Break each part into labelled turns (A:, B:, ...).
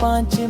A: 5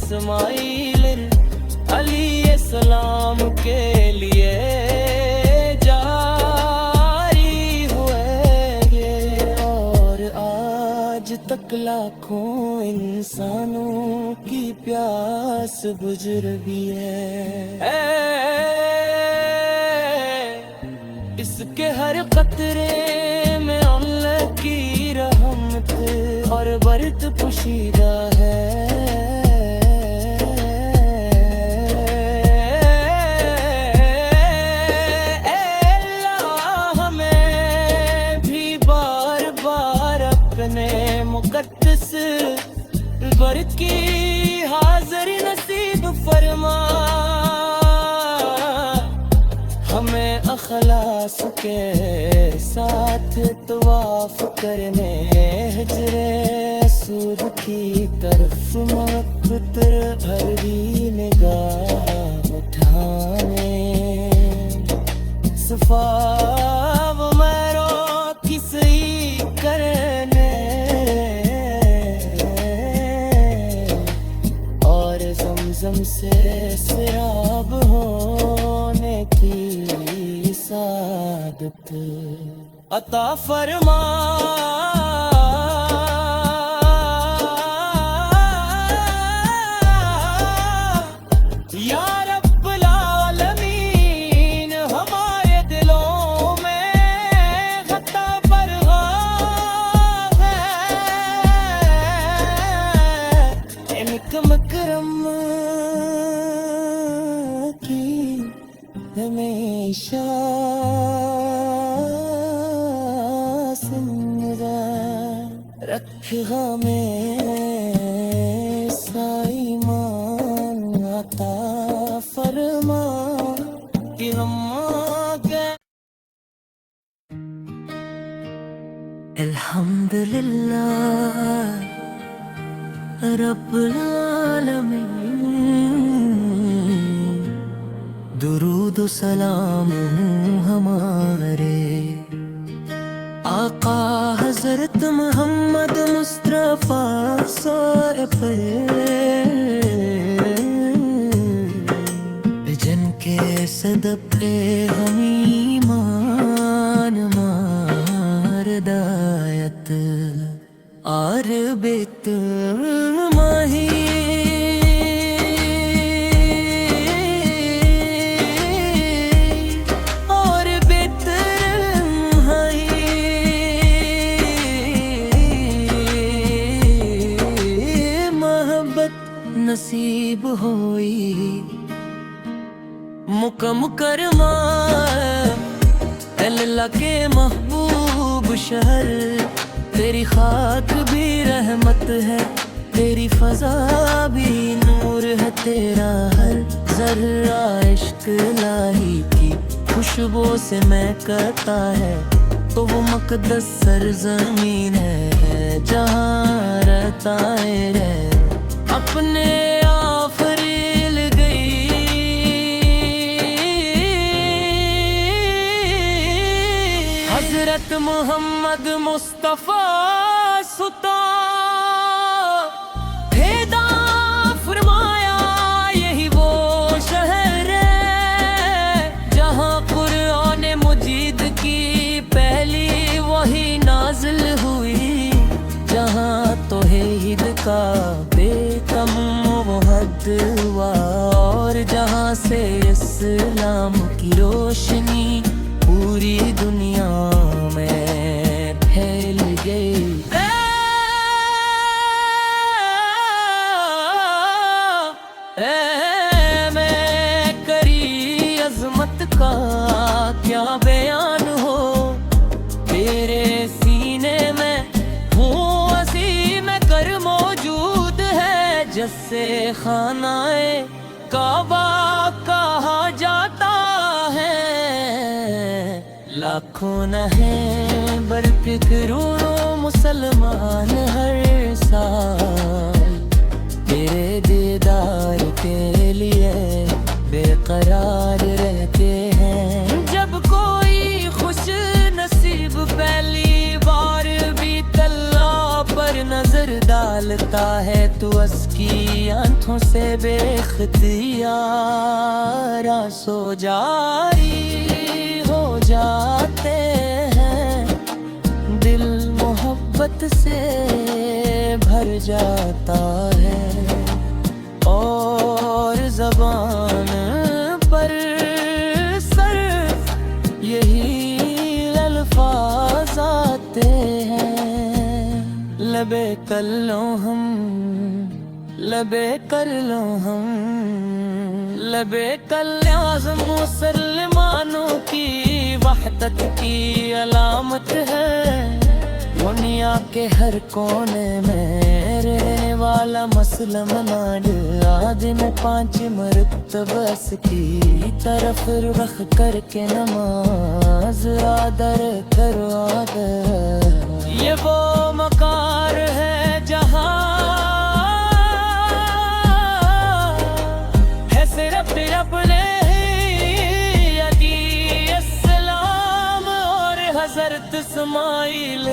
A: اسماعیل علیہ السلام کے لیے جاری ہوئے یہ، اور آج تک لاکھوں انسانوں کی پیاس بجھ رہی ہے۔ اس کے ہر قطرے میں اللہ کی رحمت اور برت پوشیدہ ہے۔ اے اللہ ہمیں بھی بار بار اپنے مقدس برت کی حاضری نصیب فرما، ہمیں اخلاص کے ساتھ طواف کرنے ہجر اسود کی طرف مقتر بھری نگاہ اٹھانے، صفا و مروہ کی سعی کرنے، اور زمزم سے سیراب ہونے کی سعادت عطا فرما۔ یا رب العالمین ہمارے دلوں میں خطا پرغام ہے، ان کا مکرم کی ہمیشہ رکھ ہمیں ایمان عطا فرما کہ ہم آگے۔ الحمدللہ رب العالمین، درود و سلام ہمارے آقا حضرت محمد مصطفیٰ صاحب جن کے صدقے ہم ایمان ماردایت اور بیت ماہی نصیب ہوئی مکم کرما، اللہ کے محبوب شہر، تیری خاک بھی رحمت ہے، تیری فضا بھی نور ہے، تیرا ہر ذرہ عشق الہی کی خوشبو سے مہکتا ہے، تو وہ مقدس سرزمین ہے جہاں رہتائیں رہ اپنے آفریل گئی۔ حضرت محمد مصطفیٰ ستا پیدا فرمایا، یہی وہ شہر ہے جہاں قرآن مجید کی پہلی وحی نازل ہوئی، جہاں توحید کا کم و حد ہوا، اور جہاں سے اسلام کی روشنی پوری دنیا میں پھیل گئی۔ میں کری عظمت کا کیا بیان ہو، تیرے سینے میں ہوں عظیم کر موجود ہے، جس سے خانہ کعبہ کہا جاتا ہے، لاکھوں نہ ہیں بلکہ کروڑوں مسلمان ہر سال تیرے دیدار کے لیے بے قرار رہتے ہیں۔ جب کوئی خوش نصیب پہلی بار بھی اللہ پر نظر ڈال چلتا ہے تو اس کی آنکھوں سے بے اختیار آنسو جاری ہو جاتے ہیں، دل محبت سے بھر جاتا ہے، اور زبان پر صرف یہی الفاظ آتے ہیں، لبے کر لو ہم، لبے کر لو ہم، لبے کلام مسلمانوں کی وحدت کی علامت ہے، دنیا کے ہر کونے میں رہنے والا مسلم دن 5 مرتبہ اس کی طرف رخ کر کے نماز ادا کرو آدر، یہ وہ مقام ہے جہاں ہے صرف اپنے ہی السلام اور حضرت اسماعیل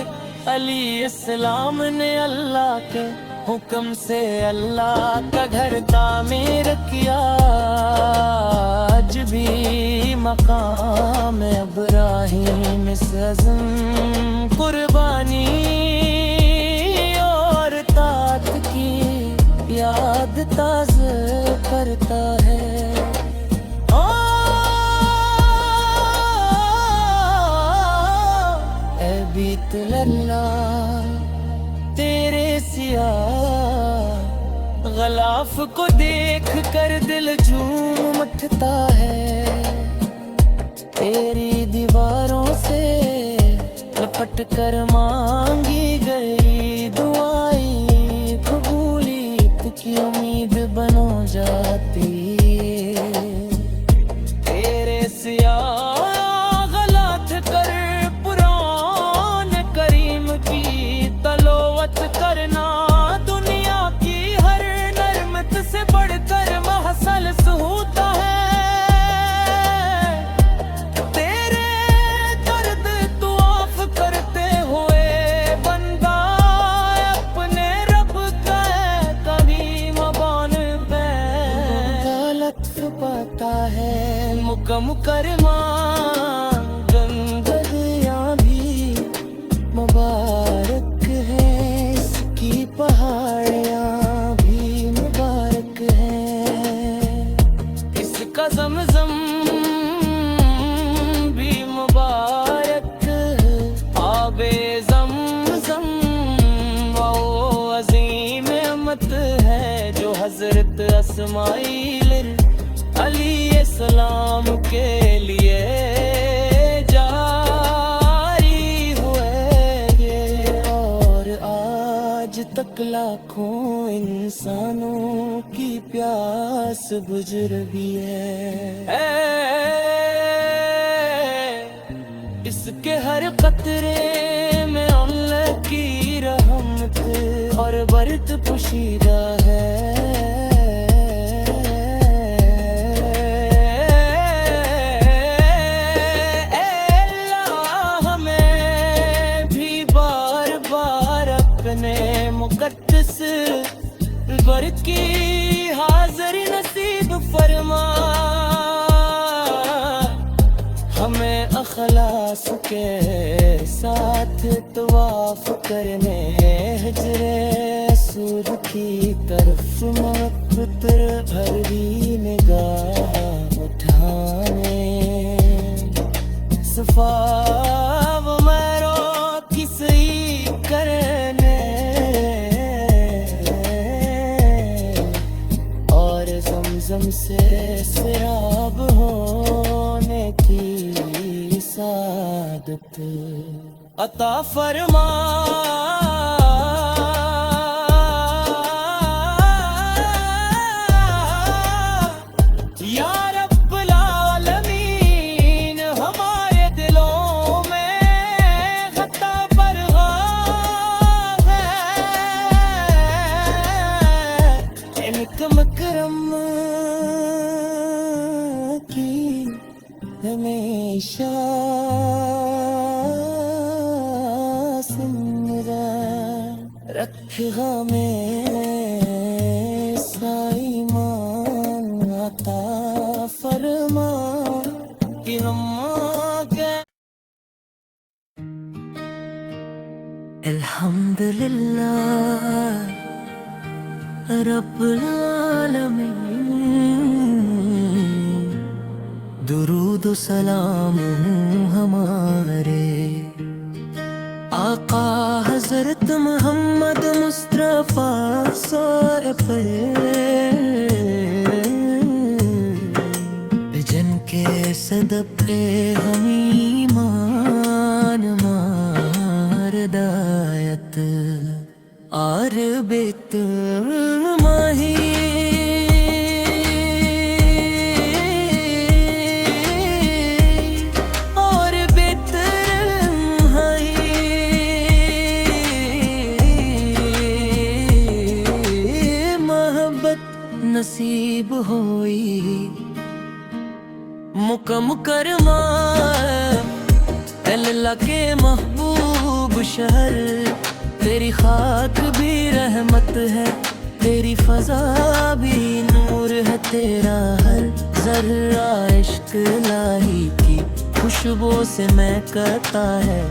A: علیہ السلام نے اللہ کے حکم سے اللہ کا گھر تعمیر کیا، آج بھی مقام ابراہیم اس عظم قربانی اور طاعت کی یاد تازہ کرتا ہے۔ اے بیت اللہ تیرے سیاہ غلاف کو دیکھ کر دل جھوم اٹھتا ہے، تیری دیواروں سے لپٹ کر مانگی گئی دعائیں قبولیت کی امید بنو جاتی، تیرے سیاہ غلط کر قرآن کریم کی تلاوت کرنا دنیا کی ہر نعمت سے بڑھ کر محصل ہوتا ہے، تیرے درد طواف کرتے ہوئے بندہ اپنے رب کا کبھی مبان پہ لطف پاتا ہے، مکہ مکرمہ گنگدیاں بھی مبارک ہے، اس کی پہاڑیاں بھی مبارک ہیں، اس کا زمزم بھی مبارک، آب زمزم وہ عظیم نعمت ہے جو حضرت اسماعیل علیہ السلام کے لیے جاری ہوئے، اور آج تک لاکھوں انسانوں کی پیاس بجھ رہی ہے، اس کے ہر قطرے میں اللہ کی رحمت اور برکت پوشیدہ ہے، مقدس بر کی حاضری نصیب فرما، ہمیں اخلاص کے ساتھ طواف کرنے ہجر اسود کی طرف مقتر بھری نگاہ اٹھانے، صفا و مرو کی سعی کرنے، زمزم سے سراب ہونے کی سعادت عطا فرما، یا رب العالمین ہمارے دلوں میں خطا پرغام ہے، ان کا مکرم ہمیشہ سمرا رکھ ہمیں ایمان عطا فرما کہ ہم آگے الحمدللہ رب العالمین درود و سلام ہمارے آقا حضرت محمد مصطفیٰ صاحب جن کے صدق پہ ہم ایمان ماردایت اور بیت ماہی نصیب ہوئی مکم کرما اللہ کے محبوب شہر تیری خاک بھی رحمت ہے تیری فضا بھی نور ہے تیرا ہر ذرہ عشق الہی کی خوشبو سے مہکتا ہے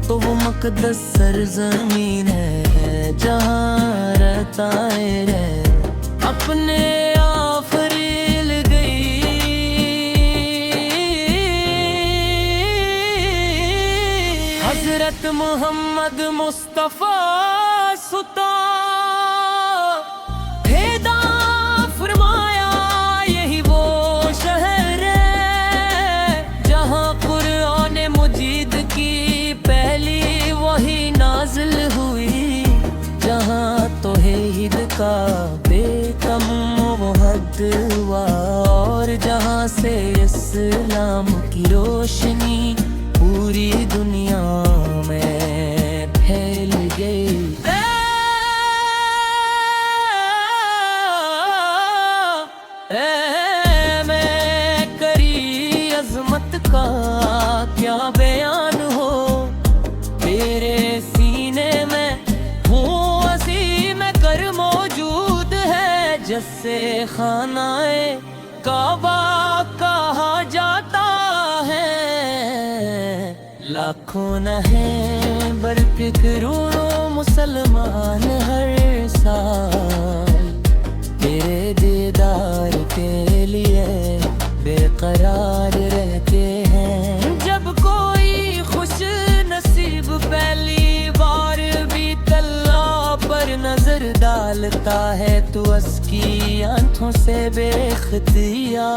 A: تو وہ مقدس سرزمین ہے جہاں رہتا ہے اپنے آفریل گئی حضرت محمد مصطفیٰ ستا پیدا فرمایا یہی وہ شہر ہے جہاں قرآن مجید کی پہلی وحی نازل ہوئی جہاں توحید کا بیکم محد ہوا اور جہاں سے اسلام کی روشنی پوری دنیا میں پھیل گئی میں کری عظمت کا کیا بیان ہو تیرے سینے میں ہوں عظیم کر موجود ہے جس سے خانہ کعبہ کہا جاتا ہے لاکھوں نہ ہیں بلکہ کروڑوں مسلمان ہر سال تیرے دیدار کے لیے بے قرار رہتے ہیں جب کوئی خوش نصیب پہلی بار بھی اللہ پر نظر ڈالتا ہے تو اس کی آنکھوں سے بے اختیار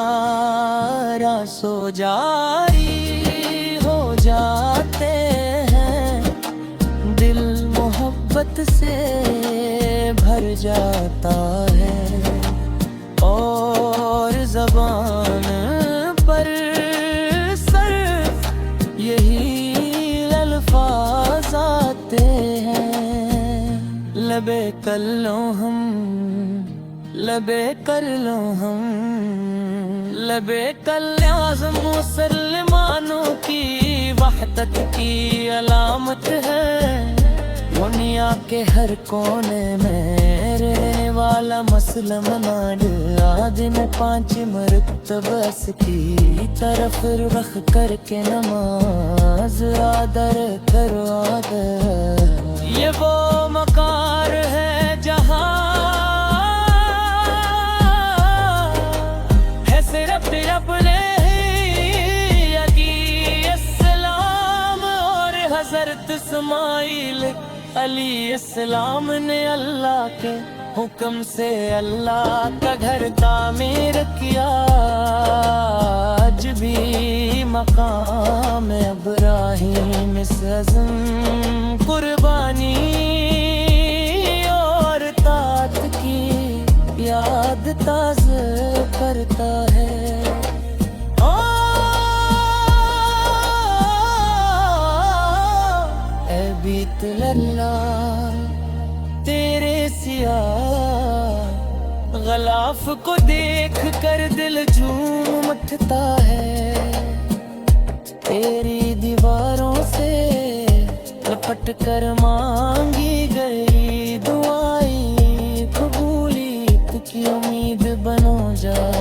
A: سو جاری ہو جاتے ہیں دل محبت سے بھر جاتا ہے اور زبان پر صرف یہی الفاظ آتے ہیں لبے کر لو ہم لبے کر لو ہم لبے کل اعظم مسلمانوں کی وحدت کی علامت ہے دنیا کے ہر کونے میں رہنے والا مسلم ناد آدم 5 مرتبہ اس کی طرف رخ کر کے نماز آدر کرو آدر یہ وہ مقار ہے جہاں ہے صرف اپنے اسلام اور حضرت اسماعیل علیہ السلام نے اللہ کے حکم سے اللہ کا گھر تعمیر کیا آج بھی مقام ابراہیم اس عظم قربانی اور طاعت کی یاد تازہ کرتا ہے اے بیت اللہ تیرے سیاہ غلاف کو دیکھ کر دل جھوم اٹھتا ہے تیری دیواروں سے لپٹ کر مانگی گئی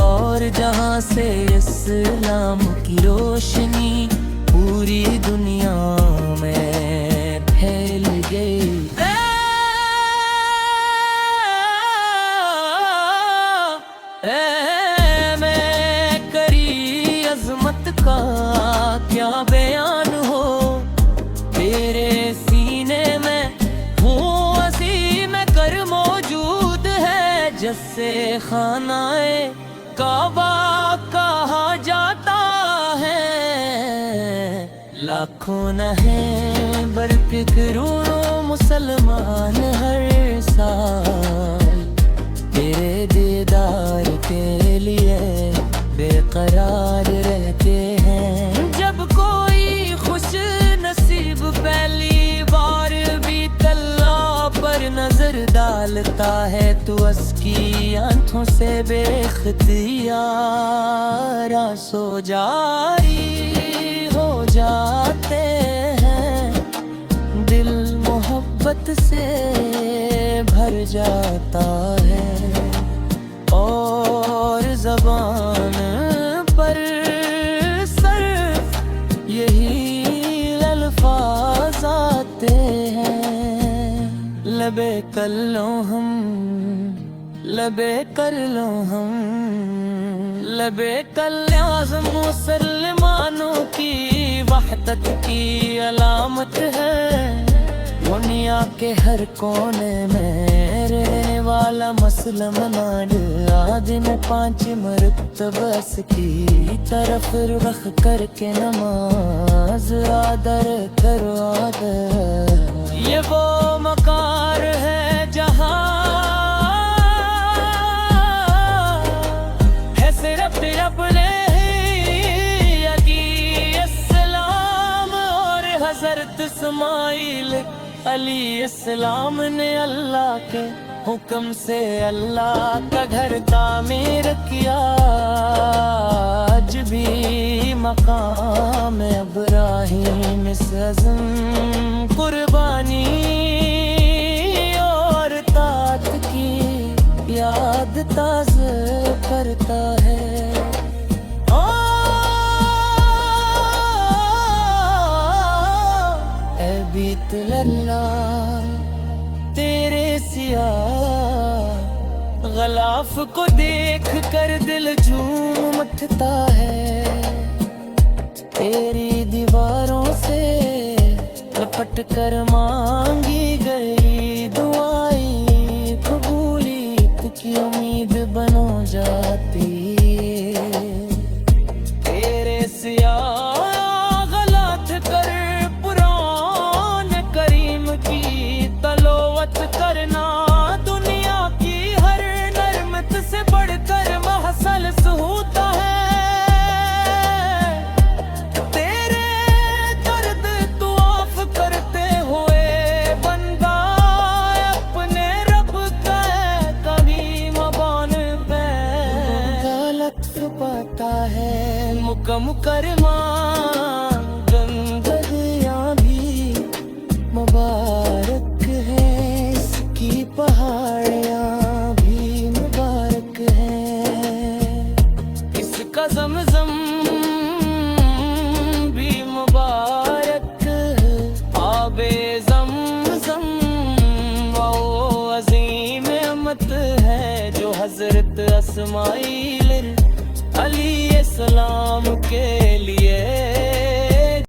A: اور جہاں سے اسلام کی روشنی پوری دنیا میں پھیل گئی۔ میں کری عظمت کا کیا بیان ہو، تیرے سینے میں ہوں عظیم کر موجود ہے، جس سے خانہ کعبہ کہا جاتا ہے۔ لاکھوں نہ ہیں بلکہ کروڑوں مسلمان ہر سال تیرے دیدار کے لیے بے قرار رہتے ہیں۔ جب کوئی خوش نصیب پہلی بار بھی اللہ پر نظر ڈالتا ہے تو اس کی آنکھوں سے بے اختیار آنسو جاری ہو جاتے ہیں، دل محبت سے بھر جاتا ہے، اور زبان پر صرف یہی الفاظ آتے ہیں، لبے کر لو ہم، لبے کر لو ہم، لبے کل اعظم مسلمانوں کی وحدت کی علامت ہے، دنیا کے ہر کونے میں رہنے والا مسلم آدم 5 مرتبہ اس کی طرف رخ کر کے نماز آدر کرو آدر۔ یہ وہ مقام ہے جہاں ہے صرف اپنے اسلام، اور حضرت اسماعیل علیہ السلام نے اللہ کے حکم سے اللہ کا گھر تعمیر کیا۔ آج بھی مقام ابراہیم اس عظم قربانی اور طاعت کی یاد تازہ کرتا ہے۔ اے بیت اللہ تیرے سیاہ غلاف کو دیکھ کر دل جھوم اٹھتا ہے، تیری دیواروں سے لپٹ کر مانگی گئی دعائیں قبولیت کی امید بنو جاتی، تیرے سیاہ غلط کر قرآن کریم کی تلاوت کرنا دنیا کی ہر نعمت سے بڑھ کر محسوس ہوتا ہے، تیرے درد تو معاف کرتے ہوئے بندہ اپنے رب کا کبھی مبان پہ لطف پاتا ہے۔ مکم کرمان گندگیاں بھی مبارک ہے، اس کی پہاڑیاں بھی مبارک ہے، اس کا زمزم بھی مبارک، آب زمزم وہ عظیم نعمت ہے جو حضرت اسماعیل علیہ السلام کے لیے